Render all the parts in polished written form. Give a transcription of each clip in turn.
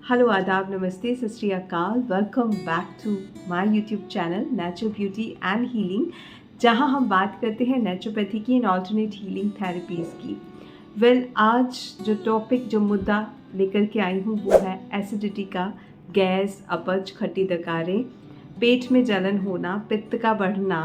Hello आदाब नमस्ते सत श्री अकाल। Welcome back to my YouTube channel natural beauty and healing, जहां हम बात करते हैं नेचुरोपैथी की एंड ऑल्टरनेट हीलिंग थेरेपीज़ की। आज जो टॉपिक जो मुद्दा लेकर के आई हूँ वो है एसिडिटी का। गैस, अपच, खट्टी डकारें, पेट में जलन होना, पित्त का बढ़ना,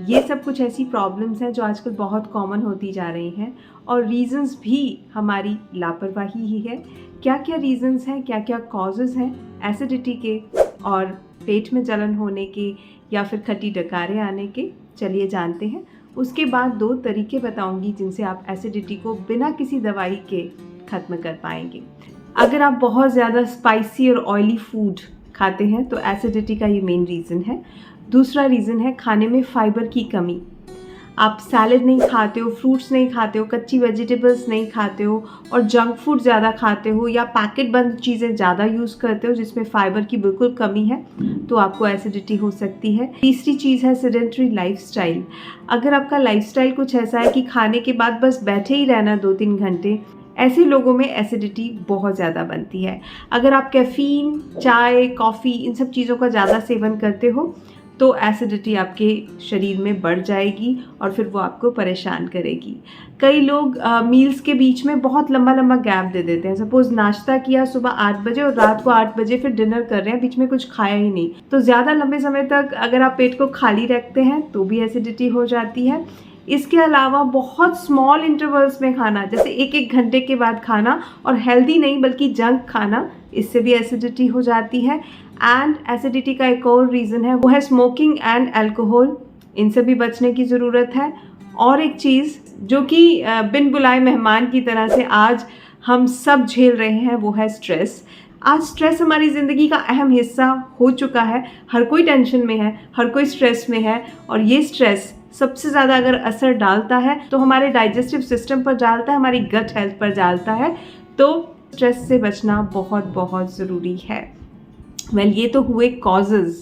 ये सब कुछ ऐसी प्रॉब्लम्स हैं जो आजकल बहुत कॉमन होती जा रही हैं। और रीज़न्स भी हमारी लापरवाही ही है। क्या क्या रीज़न्स हैं, क्या क्या कॉजेज़ हैं एसिडिटी के और पेट में जलन होने के या फिर खट्टी डकारें आने के, चलिए जानते हैं। उसके बाद 2 तरीके बताऊंगी जिनसे आप एसिडिटी को बिना किसी दवाई के ख़त्म कर पाएंगे। अगर आप बहुत ज़्यादा स्पाइसी और ऑयली फूड खाते हैं तो एसिडिटी का ये मेन रीज़न है। दूसरा रीज़न है खाने में फाइबर की कमी। आप सैलड नहीं खाते हो, फ्रूट्स नहीं खाते हो, कच्ची वेजिटेबल्स नहीं खाते हो और जंक फूड ज़्यादा खाते हो या पैकेट बंद चीज़ें ज़्यादा यूज़ करते हो जिसमें फाइबर की बिल्कुल कमी है, तो आपको एसिडिटी हो सकती है। तीसरी चीज़ है सेडेंटरी लाइफस्टाइल। अगर आपका लाइफस्टाइल कुछ ऐसा है कि खाने के बाद बस बैठे ही रहना 2-3 घंटे, ऐसे लोगों में एसिडिटी बहुत ज़्यादा बनती है। अगर आप कैफ़ीन, चाय, कॉफ़ी इन सब चीज़ों का ज़्यादा सेवन करते हो तो एसिडिटी आपके शरीर में बढ़ जाएगी और फिर वो आपको परेशान करेगी। कई लोग मील्स के बीच में बहुत लंबा लंबा गैप दे देते हैं। सपोज़ नाश्ता किया सुबह 8 बजे और रात को 8 बजे फिर डिनर कर रहे हैं, बीच में कुछ खाया ही नहीं। तो ज़्यादा लंबे समय तक अगर आप पेट को खाली रखते हैं तो भी एसिडिटी हो जाती है। इसके अलावा बहुत स्मॉल इंटरवल्स में खाना, जैसे 1-1 घंटे के बाद खाना और हेल्दी नहीं बल्कि जंक खाना, इससे भी एसिडिटी हो जाती है। एंड एसिडिटी का एक और रीज़न है वो है स्मोकिंग एंड अल्कोहल। इनसे भी बचने की ज़रूरत है। और एक चीज़ जो कि बिन बुलाए मेहमान की तरह से आज हम सब झेल रहे हैं वो है स्ट्रेस। आज स्ट्रेस हमारी ज़िंदगी का अहम हिस्सा हो चुका है। हर कोई टेंशन में है, हर कोई स्ट्रेस में है और ये स्ट्रेस सबसे ज़्यादा अगर असर डालता है तो हमारे डाइजेस्टिव सिस्टम पर डालता है, हमारी गट हेल्थ पर डालता है। तो स्ट्रेस से बचना बहुत बहुत ज़रूरी है। ये तो हुए कॉजेज़।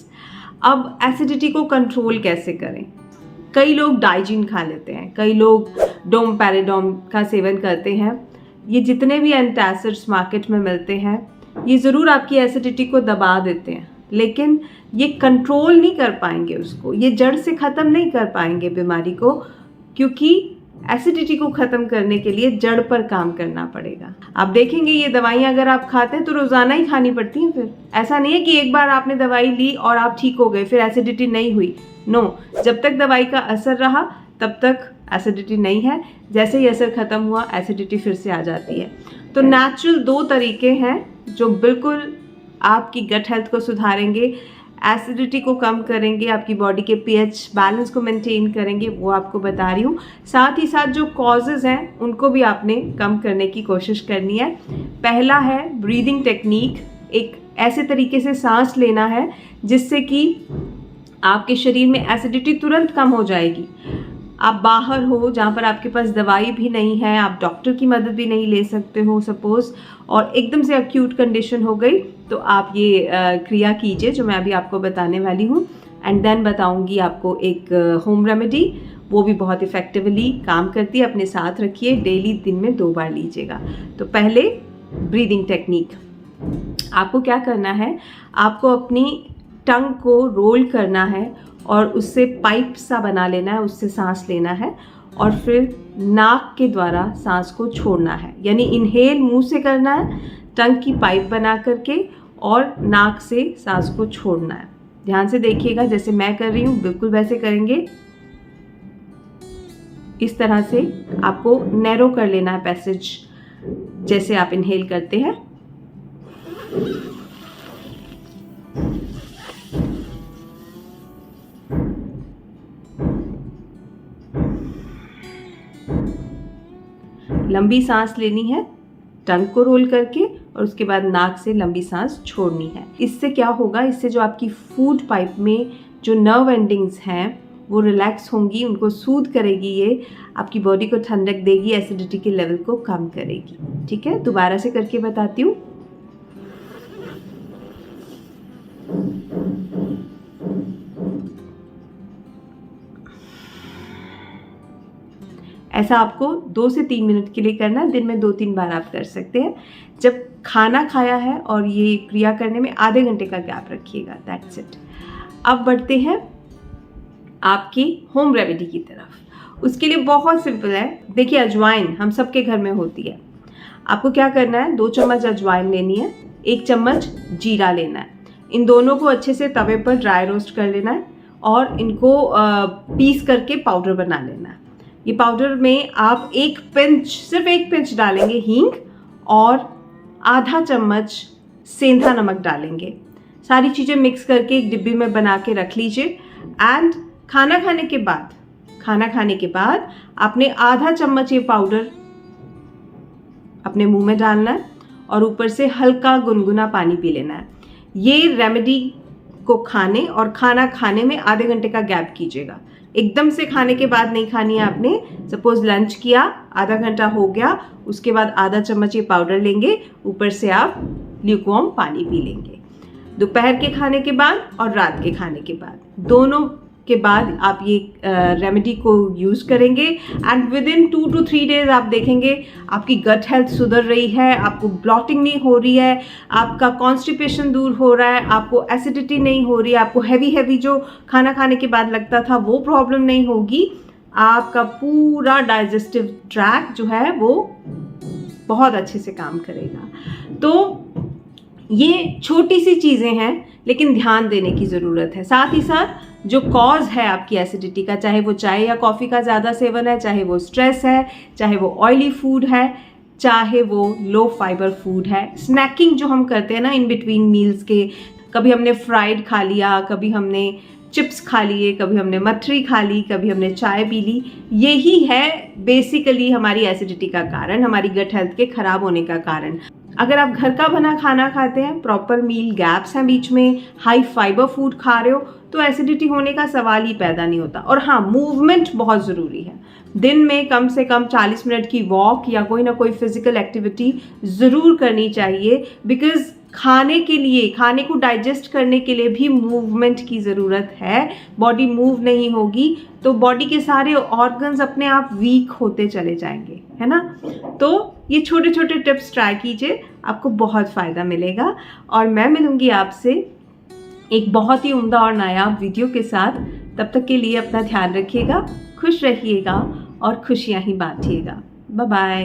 अब एसिडिटी को कंट्रोल कैसे करें? कई लोग डाइजीन खा लेते हैं, कई लोग डोमपेराडोम का सेवन करते हैं। ये जितने भी एंटासिड्स मार्केट में मिलते हैं ये ज़रूर आपकी एसिडिटी को दबा देते हैं, लेकिन ये कंट्रोल नहीं कर पाएंगे उसको, ये जड़ से ख़त्म नहीं कर पाएंगे बीमारी को, क्योंकि एसिडिटी को ख़त्म करने के लिए जड़ पर काम करना पड़ेगा। आप देखेंगे ये दवाइयाँ अगर आप खाते हैं तो रोज़ाना ही खानी पड़ती हैं। फिर ऐसा नहीं है कि एक बार आपने दवाई ली और आप ठीक हो गए फिर एसिडिटी नहीं हुई। नो, जब तक दवाई का असर रहा तब तक एसिडिटी नहीं है। जैसे ही असर ख़त्म हुआ एसिडिटी फिर से आ जाती है। तो नेचुरल 2 तरीके हैं जो बिल्कुल आपकी गट हेल्थ को सुधारेंगे, एसिडिटी को कम करेंगे, आपकी बॉडी के पीएच बैलेंस को मेंटेन करेंगे, वो आपको बता रही हूँ। साथ ही साथ जो कॉजेज़ हैं उनको भी आपने कम करने की कोशिश करनी है। पहला है ब्रीदिंग टेक्निक। एक ऐसे तरीके से सांस लेना है जिससे कि आपके शरीर में एसिडिटी तुरंत कम हो जाएगी। आप बाहर हो जहाँ पर आपके पास दवाई भी नहीं है, आप डॉक्टर की मदद भी नहीं ले सकते हो सपोज़, और एकदम से एक्यूट कंडीशन हो गई, तो आप ये क्रिया कीजिए जो मैं अभी आपको बताने वाली हूँ। एंड देन बताऊँगी आपको एक होम रेमेडी, वो भी बहुत इफ़ेक्टिवली काम करती है। अपने साथ रखिए, डेली दिन में 2 बार लीजिएगा। तो पहले ब्रीदिंग टेक्निक। आपको क्या करना है, आपको अपनी टंग को रोल करना है और उससे पाइप सा बना लेना है, उससे सांस लेना है और फिर नाक के द्वारा सांस को छोड़ना है। यानी इनहेल मुंह से करना है, टंग की पाइप बना करके, और नाक से सांस को छोड़ना है। ध्यान से देखिएगा, जैसे मैं कर रही हूँ बिल्कुल वैसे करेंगे। इस तरह से आपको नैरो कर लेना है पैसेज, जैसे आप इनहेल करते हैं। लंबी सांस लेनी है टंग को रोल करके और उसके बाद नाक से लंबी सांस छोड़नी है। इससे क्या होगा, इससे जो आपकी फूड पाइप में जो नर्व एंडिंग्स हैं वो रिलैक्स होंगी, उनको सूद करेगी, ये आपकी बॉडी को ठंडक देगी, एसिडिटी के लेवल को कम करेगी। ठीक है, दोबारा से करके बताती हूँ। ऐसा आपको 2 से 3 मिनट के लिए करना है, दिन में 2-3 बार आप कर सकते हैं। जब खाना खाया है और ये क्रिया करने में आधे घंटे का गैप रखिएगा, दैट्स इट। अब बढ़ते हैं आपकी होम रेमेडी की तरफ। उसके लिए बहुत सिंपल है। देखिए, अजवाइन हम सबके घर में होती है। आपको क्या करना है, 2 चम्मच अजवाइन लेनी है, 1 चम्मच जीरा लेना है। इन दोनों को अच्छे से तवे पर ड्राई रोस्ट कर लेना है और इनको पीस करके पाउडर बना लेना है। ये पाउडर में आप सिर्फ एक पिंच डालेंगे हींग और आधा चम्मच सेंधा नमक डालेंगे। सारी चीज़ें मिक्स करके एक डिब्बी में बना के रख लीजिए। एंड खाना खाने के बाद आपने आधा चम्मच ये पाउडर अपने मुंह में डालना है और ऊपर से हल्का गुनगुना पानी पी लेना है। ये रेमेडी को खाने और खाना खाने में आधे घंटे का गैप कीजिएगा। एकदम से खाने के बाद नहीं खानी है आपने। सपोज लंच किया, आधा घंटा हो गया, उसके बाद आधा चम्मच ये पाउडर लेंगे, ऊपर से आप ल्यूकवार्म पानी पी लेंगे। दोपहर के खाने के बाद और रात के खाने के बाद, दोनों के बाद आप ये रेमेडी को यूज़ करेंगे and with in 2 to 3 days आप देखेंगे आपकी गट हेल्थ सुधर रही है, आपको ब्लॉटिंग नहीं हो रही है, आपका कॉन्स्टिपेशन दूर हो रहा है, आपको एसिडिटी नहीं हो रही है, आपको हैवी जो खाना खाने के बाद लगता था वो प्रॉब्लम नहीं होगी। आपका पूरा डाइजेस्टिव ट्रैक जो है वो बहुत अच्छे से काम करेगा। तो ये छोटी सी चीज़ें हैं लेकिन ध्यान देने की ज़रूरत है। साथ ही साथ जो कॉज है आपकी एसिडिटी का, चाहे वो चाय या कॉफ़ी का ज़्यादा सेवन है, चाहे वो स्ट्रेस है, चाहे वो ऑयली फूड है, चाहे वो लो फाइबर फूड है, स्नैकिंग जो हम करते हैं ना इन बिटवीन मील्स के, कभी हमने फ्राइड खा लिया, कभी हमने चिप्स खा लिए, कभी हमने मठरी खा ली, कभी हमने चाय पी ली, यही है बेसिकली हमारी एसिडिटी का कारण, हमारी गट हेल्थ के ख़राब होने का कारण। अगर आप घर का बना खाना खाते हैं, प्रॉपर मील गैप्स हैं बीच में, हाई फाइबर फूड खा रहे हो, तो एसिडिटी होने का सवाल ही पैदा नहीं होता। और हाँ, मूवमेंट बहुत ज़रूरी है। दिन में कम से कम 40 मिनट की वॉक या कोई ना कोई फिजिकल एक्टिविटी ज़रूर करनी चाहिए, बिकॉज खाने को डाइजेस्ट करने के लिए भी मूवमेंट की ज़रूरत है। बॉडी मूव नहीं होगी तो बॉडी के सारे ऑर्गन्स अपने आप वीक होते चले जाएंगे, है ना। तो ये छोटे छोटे टिप्स ट्राई कीजिए, आपको बहुत फ़ायदा मिलेगा। और मैं मिलूँगी आपसे एक बहुत ही उम्दा और नायाब वीडियो के साथ। तब तक के लिए अपना ध्यान रखिएगा, खुश रहिएगा और खुशियाँ ही बांटिएगा। Bye bye.